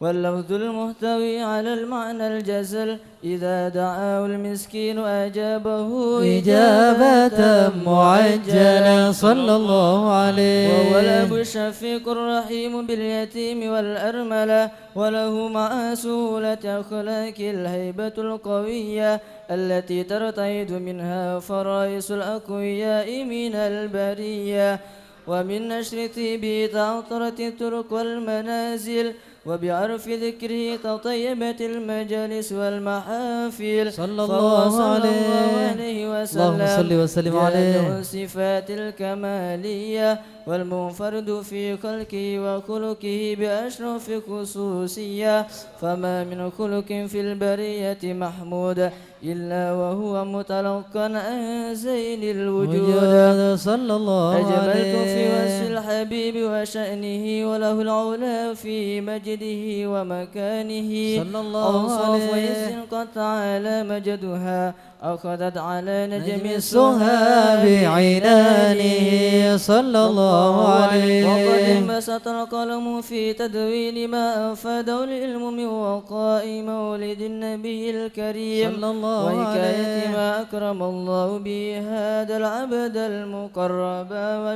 واللفظ المحتوي على المعنى الجزل إذا دعاه المسكين أجابه إجابة معجلة صلى الله عليه. وهو الأب الشفيق الرحيم باليتيم والأرملة وله مع سهولة أخلاق الهيبة القوية التي ترتعد منها فرائس الأقوياء من البرية ومن نشر طيبه تعطرت الطرق والمنازل وبعرف ذكره تطيبت المجالس والمحافل صلى الله عليه وسلم اللهم صل وسلم عليه. جامع الصفات الكمالية والمنفرد في خلقه وخلقه بأشرف خصوصية فما من خلق في البرية محمود إلا وهو متلقا عن زين الوجود. صلى الله أجملت عليه في وصف الحبيب وشأنه وله العلا في مجده ومكانه. صلى الله أوصاف عليه ويس قد تعالى مجدها أخذت على نجم السها بعينانه. صلى الله عليه وقد انبسط القلم في تدوين ما أفاده العلم من وقاء مولد النبي الكريم صلى الله وحكاية عليه ما أكرم الله به هذا العبد المقرب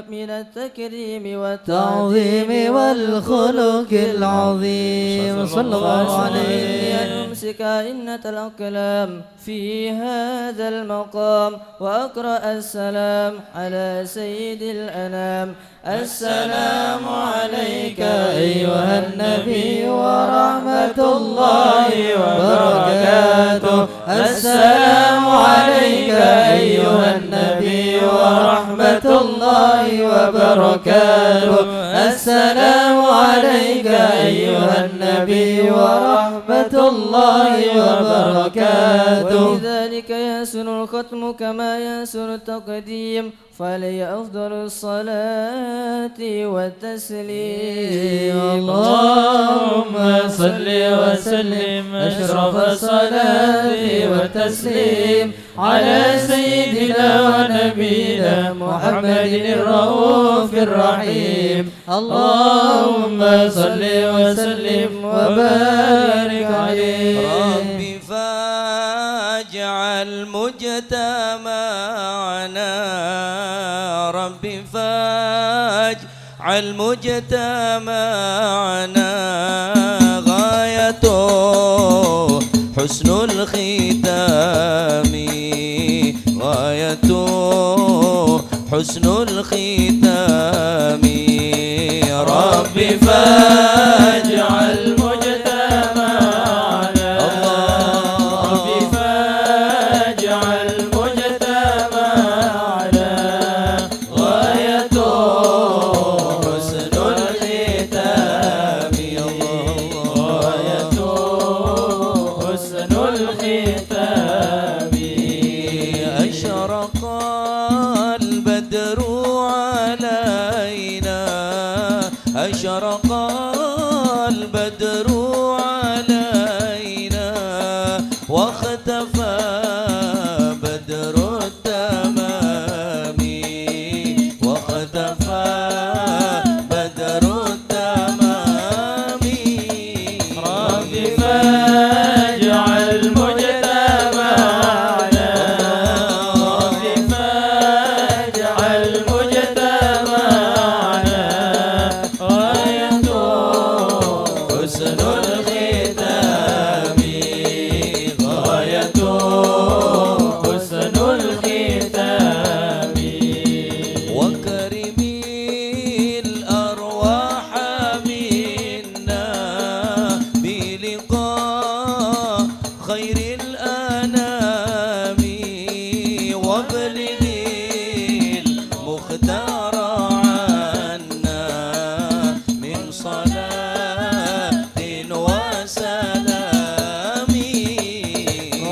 من التكريم والتعظيم والخلق العظيم. صلى الله عليه أن أمسك إنة الأقلام في هذا المقام وأقرأ السلام على سيد الأنام. السلام عليك أيها النبي ورحمة الله وبركاته. السلام عليك أيها النبي ورحمة الله وبركاته. السلام عليك أيها النبي ورحمة الله وبركاته. ولذلك يحسن الختم كما يحسن التقديم فلي أفضل الصلاة والتسليم. اللهم صل وسلم أشرف الصلاة والتسليم على سيدنا ونبينا محمد الرؤوف الرحيم. اللهم صل وسلم وبارك عليه. ربي فاجعل مجتمعنا ربي فاجعل مجتمعنا غايته حسن الختام غايته حسن الختام. ربي فاجعل مجتمعنا ربي فاجعل مجتمعنا غايته حسن الختام غايته حسن الختام. أشرق البدر علينا أشرق البدر علينا واختفى بدر التمام واختفى بدر التمام. ربي فاجعل مجتمعنا ربي فاجعل مجتمعنا غايته حسن الختام غايته حسن الختام. وكرم الأرواح منا بلقاء خير الأنام وابلغ المختار عنا من صلاة وسلام.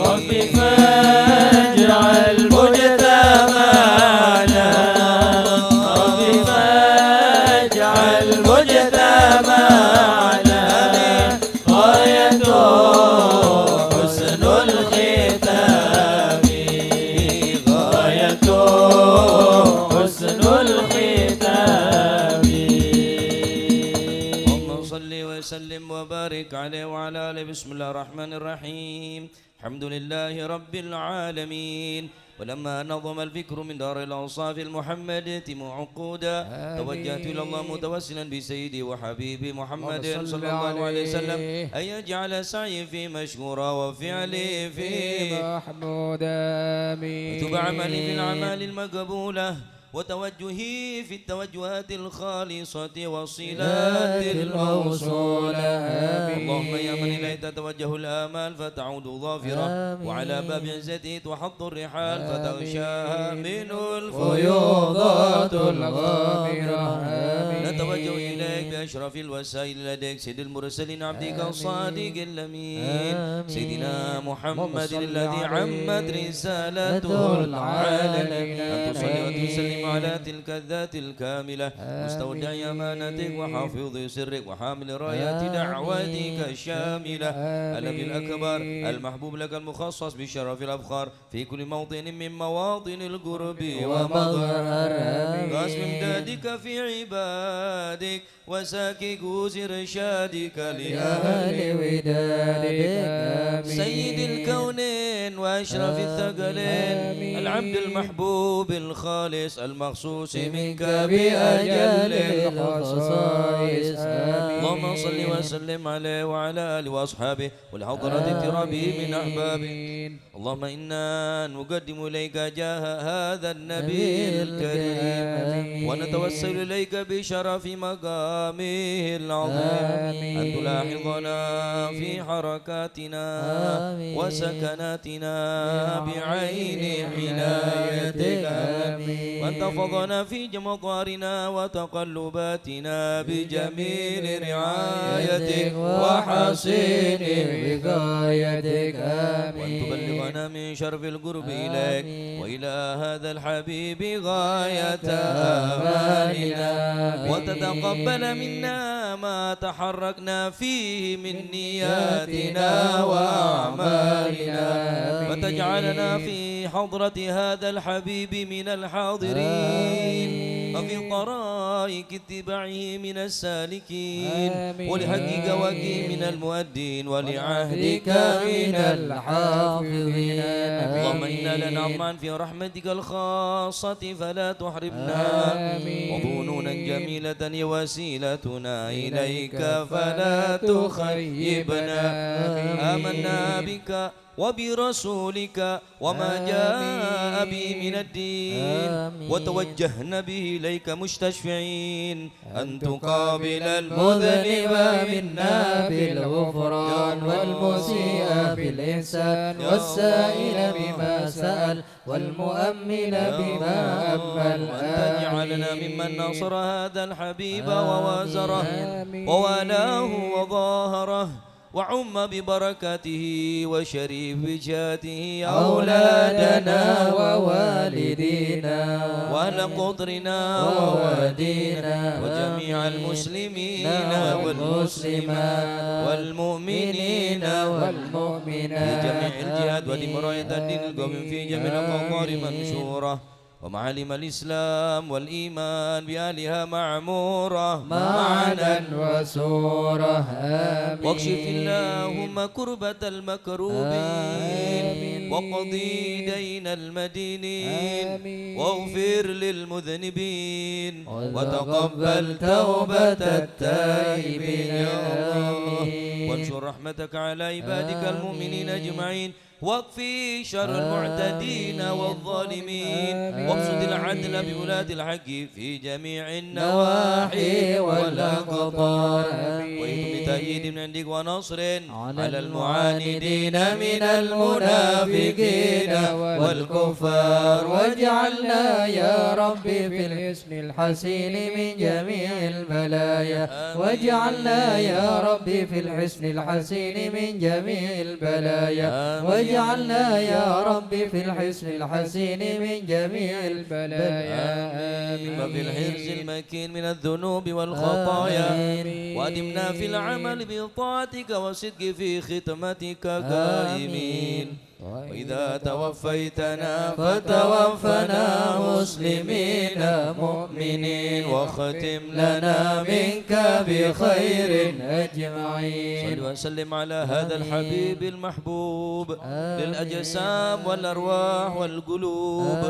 ربي فاجعل مجتمعنا ربي فاجعل مجتمعنا غايته حسن الختام غايته حسن الختام. اللهم صل وسلم وبارك عليه وعلى آله. بسم الله الرحمن الرحيم. الحمد لله رب العالمين. ولما نظم الفكر من دار الأوصاف المحمدة معقودا توجهت إلى الله متوسلا بسيدي وحبيبي محمد صلى الله عليه وسلم أن يجعل سعي في مشكورا وفعلي في محمودا. آمين. وتب عملي في الأعمال المقبولة وتوجهي في التوجهات الخالصة والصلات الموصولة. اللهم يا من إليه تتوجه الآمال فتعود ظافرة وعلى باب عزته تحط الرحال فتغشاها منه الفيوضات الغامرة. نتوجه نتوجه إليك بأشرف الوسائل لديك سيد المرسلين عبدك الصادق الأمين سيدنا محمد الذي عمت رسالته العالمين أن تصلي وتسلم على تلك الذات الكاملة مستودع أمانتك وحافظ سرك وحامل رايات دعوتك الشاملة النبي الأكبر المحبوب لك المخصص بشرف الأبخار في كل موطن من مواطن القرب ومظهر قاسم امدادك في عبادك وساكي كوز رشادك لأهل ودادك سيد الكونين وأشرف الثقلين العبد المحبوب الخالص المخصوص منك بأجل الخصائص اللهم صل وسلم عليه وعلى آله وأصحابه ولحضرة اقترابه من أحبابه اللهم إنا نقدم إليك جاه هذا النبي الكريم ونتوسل إليك بشرف مقامه العظيم أن تلاحظنا في حركاتنا وسكناتنا بعين عنايتك وأن تحفظنا في مطارنا وتقلباتنا بجميل رعايتك وحسين وقايتك وأن تبلغنا من شرف القرب إليك وإلى هذا الحبيب غاية آمالنا وتتقبل منا ما تحركنا فيه من نياتنا وأعمالنا وتجعلنا في حضرة هذا الحبيب من الحاضرين وفي طرائق اتباعه من السالكين ولحقك وكي من المؤدين ولعهدك من الحافظين اللهم إنا لنعمان في رحمتك الخاصة فلا تحرمنا وظنونا جميلة هي وسيلتنا إليك فلا تخيبنا آمنا بك وبرسولك وما جاء به من الدين وتوجهنا به إليك مستشفعين أن تقابل المذنب منا بالغفران والمسيء بالإحسان والسائل بما سأل والمؤمن بما أمل وأن تجعلنا ممن نصر هذا الحبيب ووازره ووالاه وظاهره وعم ببركاته وشريف بجاته أولادنا ووالدينا وأهل قطرنا ووادينا وجميع المسلمين والمسلمات والمؤمنين والمؤمنات في جميع الجهاد ودمراية الدين القوم في جميع الأقطار منشورة ومعالم الإسلام والإيمان بأهلها معمورة معنا وسورة آمين واكشف اللهم كربة المكروبين وقضي دين المدينين واغفر للمذنبين وتقبل توبة التائبين يا الله وانشر رحمتك على عبادك المؤمنين أجمعين واكفي شر المعتدين والظالمين وابسط العدل بولاة الحق في جميع النواحي والأقطار وإذ بتأييد من عندك ونصر على المعاندين من المنافقين والكفار واجعلنا يا ربي في الحسن الحسين من جميع البلايا واجعلنا يا ربي في الحسن الحسين من جميع البلايا واجعلنا يا ربي في الحسن الحسين من جميع البلايا وفي الحرز المكين من الذنوب والخطايا وادمنا في العمل بطاعتك وصدق في ختمتك قائمين وإذا توفيتنا فتوفنا مسلمين مؤمنين واختم لنا منك بخير أجمعين صل وسلم على هذا الحبيب المحبوب للأجسام والأرواح والقلوب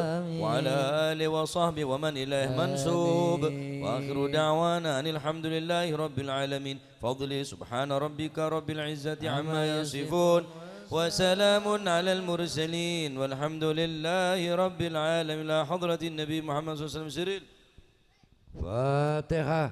وعلى آله وصحبه ومن إليه منسوب وآخر دعوانا أن الحمد لله رب العالمين فضل سبحان ربك رب العزة عما يصفون وسلام على المرسلين والحمد لله رب العالمين. إلى حضرة النبي محمد صلى الله عليه وسلم. سرير فاتحة.